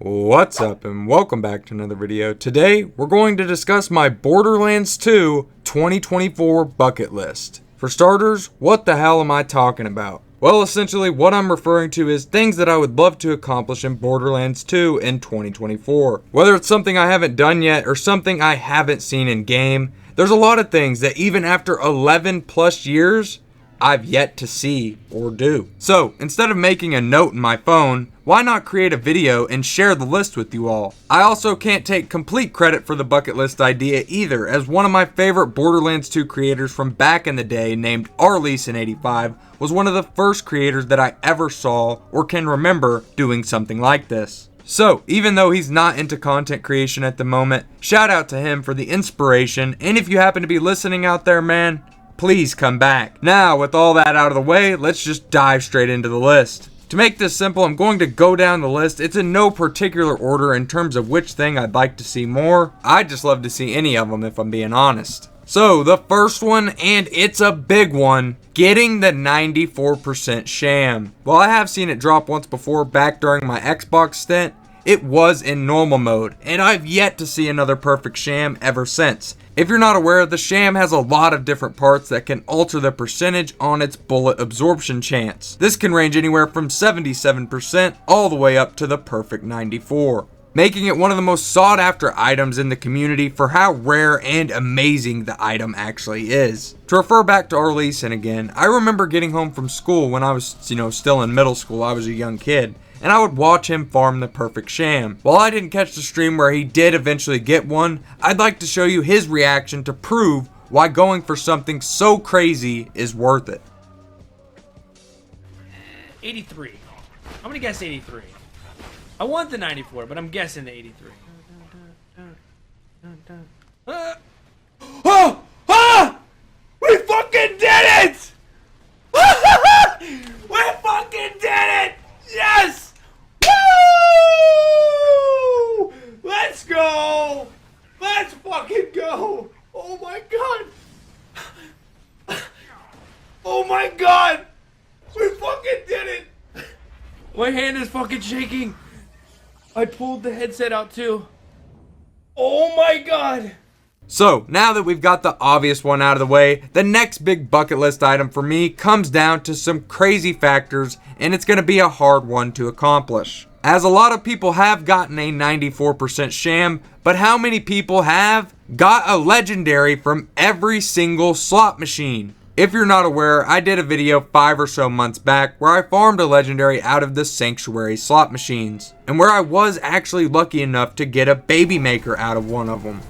What's up and welcome back to another video. Today we're going to discuss my Borderlands 2 2024 bucket list. For starters, what the hell am I talking about? Well, essentially what I'm referring to is things that I would love to accomplish in Borderlands 2 in 2024. Whether it's something I haven't done yet or something I haven't seen in game, there's a lot of things that even after 11 plus years, I've yet to see or do. So instead of making a note in my phone, why not create a video and share the list with you all? I also can't take complete credit for the bucket list idea either, as one of my favorite Borderlands 2 creators from back in the day named Arleeson85 was one of the first creators that I ever saw or can remember doing something like this. So, even though he's not into content creation at the moment, shout out to him for the inspiration, and if you happen to be listening out there, man, please come back. Now, with all that out of the way, let's just dive straight into the list. To make this simple, I'm going to go down the list. It's in no particular order in terms of which thing I'd like to see more. I'd just love to see any of them if I'm being honest. So, the first one, and it's a big one, getting the 94% Sham. While I have seen it drop once before back during my Xbox stint, it was in normal mode, and I've yet to see another perfect Sham ever since. If you're not aware, the Sham has a lot of different parts that can alter the percentage on its bullet absorption chance. This can range anywhere from 77% all the way up to the perfect 94%, making it one of the most sought after items in the community for how rare and amazing the item actually is. To refer back to Arleeson again, I remember getting home from school when I was, still in middle school. I was a young kid, and I would watch him farm the perfect Sham. While I didn't catch the stream where he did eventually get one, I'd like to show you his reaction to prove why going for something so crazy is worth it. 83. I'm gonna guess 83. I want the 94, but I'm guessing the 83. Oh! Ah! We fucking did it! We fucking did it! Yes! Woo! Let's go! Let's fucking go! Oh my god! Oh my god! We fucking did it! My hand is fucking shaking. I pulled the headset out too. Oh my god! So, now that we've got the obvious one out of the way, the next big bucket list item for me comes down to some crazy factors, and it's going to be a hard one to accomplish. As a lot of people have gotten a 94% Sham, but how many people have got a legendary from every single slot machine? If you're not aware, I did a video 5 or so months back where I farmed a legendary out of the Sanctuary slot machines, and where I was actually lucky enough to get a baby maker out of one of them.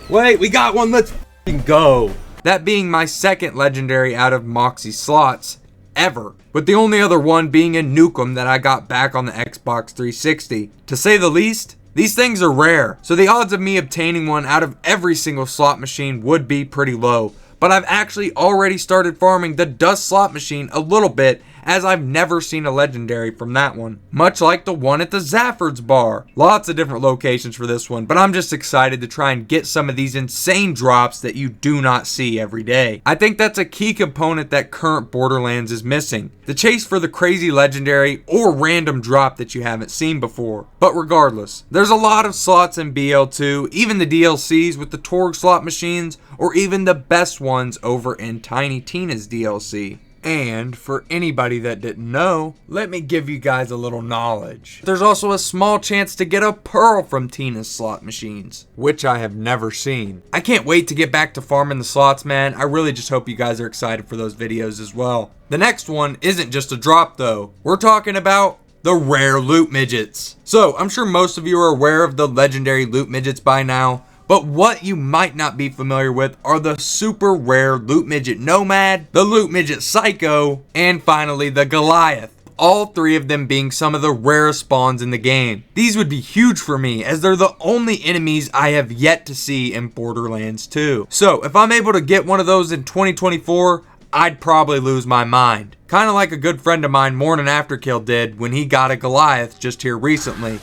Wait, we got one, let's f***ing go. That being my second legendary out of Moxy Slots ever, with the only other one being a Nukem that I got back on the Xbox 360. To say the least, these things are rare, so the odds of me obtaining one out of every single slot machine would be pretty low. But I've actually already started farming the Dust slot machine a little bit, as I've never seen a legendary from that one. Much like the one at the Zafford's bar. Lots of different locations for this one, but I'm just excited to try and get some of these insane drops that you do not see every day. I think that's a key component that current Borderlands is missing. The chase for the crazy legendary or random drop that you haven't seen before. But regardless, there's a lot of slots in BL2, even the DLCs with the Torg slot machines, or even the best ones over in Tiny Tina's DLC. And for anybody that didn't know, let me give you guys a little knowledge. There's also a small chance to get a pearl from Tina's slot machines, which I have never seen. I can't wait to get back to farming the slots, man. I really just hope you guys are excited for those videos as well. The next one isn't just a drop though. We're talking about the rare loot midgets. So I'm sure most of you are aware of the legendary loot midgets by now. But what you might not be familiar with are the super rare Loot Midget Nomad, the Loot Midget Psycho, and finally the Goliath. All three of them being some of the rarest spawns in the game. These would be huge for me, as they're the only enemies I have yet to see in Borderlands 2. So if I'm able to get one of those in 2024, I'd probably lose my mind. Kind of like a good friend of mine, Morning Afterkill, did when he got a Goliath just here recently.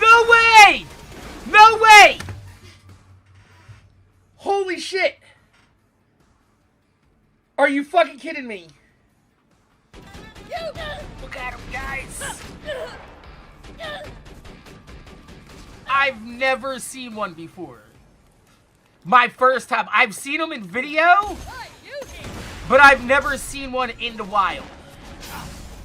No way! No way! Holy shit! Are you fucking kidding me? Look at him, guys! I've never seen one before. My first time. I've seen them in video, but I've never seen one in the wild.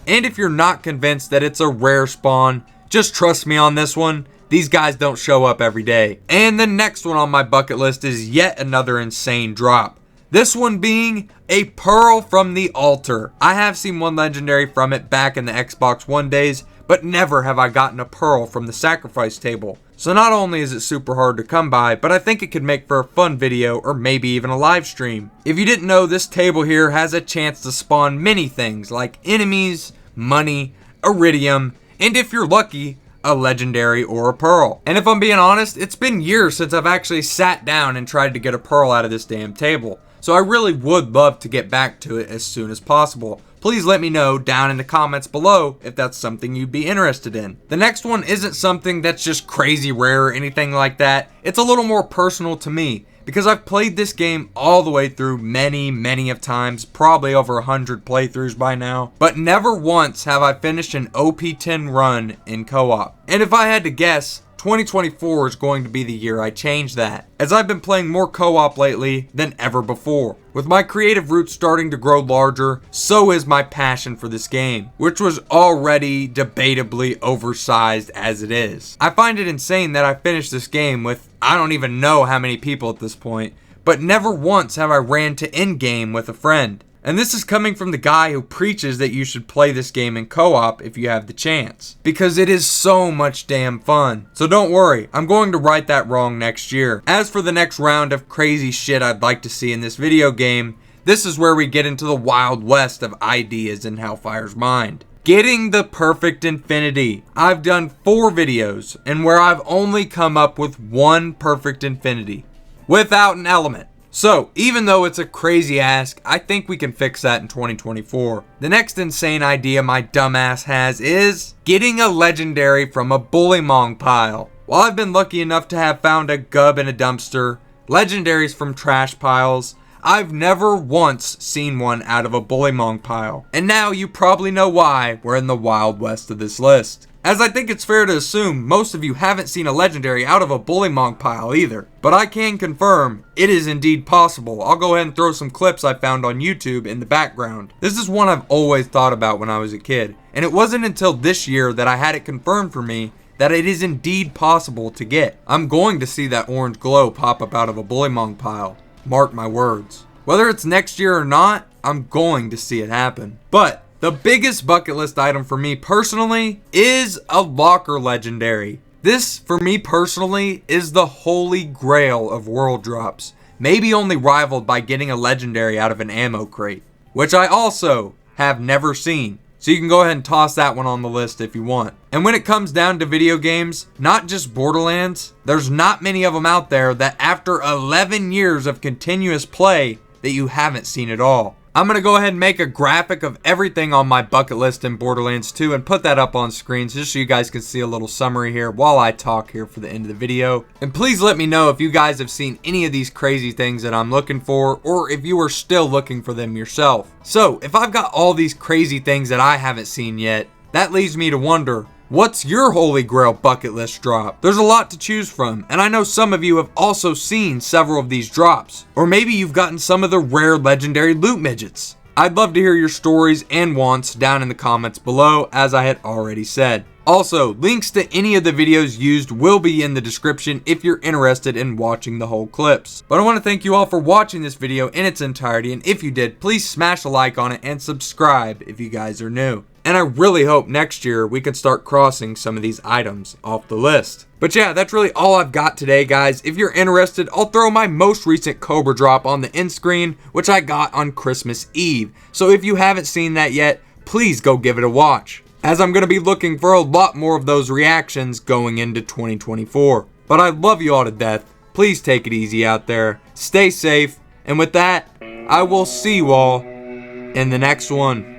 And if you're not convinced that it's a rare spawn, just trust me on this one. These guys don't show up every day. And the next one on my bucket list is yet another insane drop. This one being a pearl from the altar. I have seen one legendary from it back in the Xbox One days, but never have I gotten a pearl from the sacrifice table. So not only is it super hard to come by, but I think it could make for a fun video or maybe even a live stream. If you didn't know, this table here has a chance to spawn many things like enemies, money, iridium, and if you're lucky, a legendary or a pearl. And if I'm being honest, it's been years since I've actually sat down and tried to get a pearl out of this damn table. So I really would love to get back to it as soon as possible. Please let me know down in the comments below if that's something you'd be interested in. The next one isn't something that's just crazy rare or anything like that. It's a little more personal to me because I've played this game all the way through many of times, probably over 100 playthroughs by now, but never once have I finished an OP10 run in co-op. And if I had to guess, 2024 is going to be the year I change that, as I've been playing more co-op lately than ever before. With my creative roots starting to grow larger, so is my passion for this game, which was already debatably oversized as it is. I find it insane that I finished this game with I don't even know how many people at this point, but never once have I ran to endgame with a friend. And this is coming from the guy who preaches that you should play this game in co-op if you have the chance, because it is so much damn fun. So don't worry, I'm going to right that wrong next year. As for the next round of crazy shit I'd like to see in this video game, this is where we get into the wild west of ideas in Hellfire's mind. Getting the perfect infinity. I've done 4 videos, and where I've only come up with one perfect infinity, without an element. So, even though it's a crazy ask, I think we can fix that in 2024. The next insane idea my dumbass has is getting a legendary from a Bullymong Pile. While I've been lucky enough to have found a gub in a dumpster, legendaries from trash piles, I've never once seen one out of a Bullymong Pile. And now you probably know why we're in the wild west of this list, as I think it's fair to assume most of you haven't seen a legendary out of a Bullymong Pile either. But I can confirm it is indeed possible. I'll go ahead and throw some clips I found on YouTube in the background. This is one I've always thought about when I was a kid, and it wasn't until this year that I had it confirmed for me that it is indeed possible to get. I'm going to see that orange glow pop up out of a Bullymong Pile. Mark my words. Whether it's next year or not, I'm going to see it happen. But the biggest bucket list item for me personally is a locker legendary. This, for me personally, is the holy grail of world drops. Maybe only rivaled by getting a legendary out of an ammo crate, which I also have never seen. So you can go ahead and toss that one on the list if you want. And when it comes down to video games, not just Borderlands, there's not many of them out there that after 11 years of continuous play that you haven't seen at all. I'm going to go ahead and make a graphic of everything on my bucket list in Borderlands 2 and put that up on screen just so you guys can see a little summary here while I talk here for the end of the video. And please let me know if you guys have seen any of these crazy things that I'm looking for, or if you are still looking for them yourself. So, if I've got all these crazy things that I haven't seen yet, that leads me to wonder, what's your holy grail bucket list drop? There's a lot to choose from, and I know some of you have also seen several of these drops. Or maybe you've gotten some of the rare legendary loot midgets. I'd love to hear your stories and wants down in the comments below, as I had already said. Also, links to any of the videos used will be in the description if you're interested in watching the whole clips. But I want to thank you all for watching this video in its entirety, and if you did, please smash a like on it and subscribe if you guys are new. And I really hope next year we can start crossing some of these items off the list. But yeah, that's really all I've got today, guys. If you're interested, I'll throw my most recent Cobra drop on the end screen, which I got on Christmas Eve. So if you haven't seen that yet, please go give it a watch, as I'm going to be looking for a lot more of those reactions going into 2024. But I love you all to death. Please take it easy out there. Stay safe. And with that, I will see you all in the next one.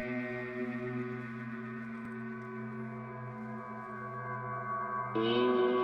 Mm-hmm.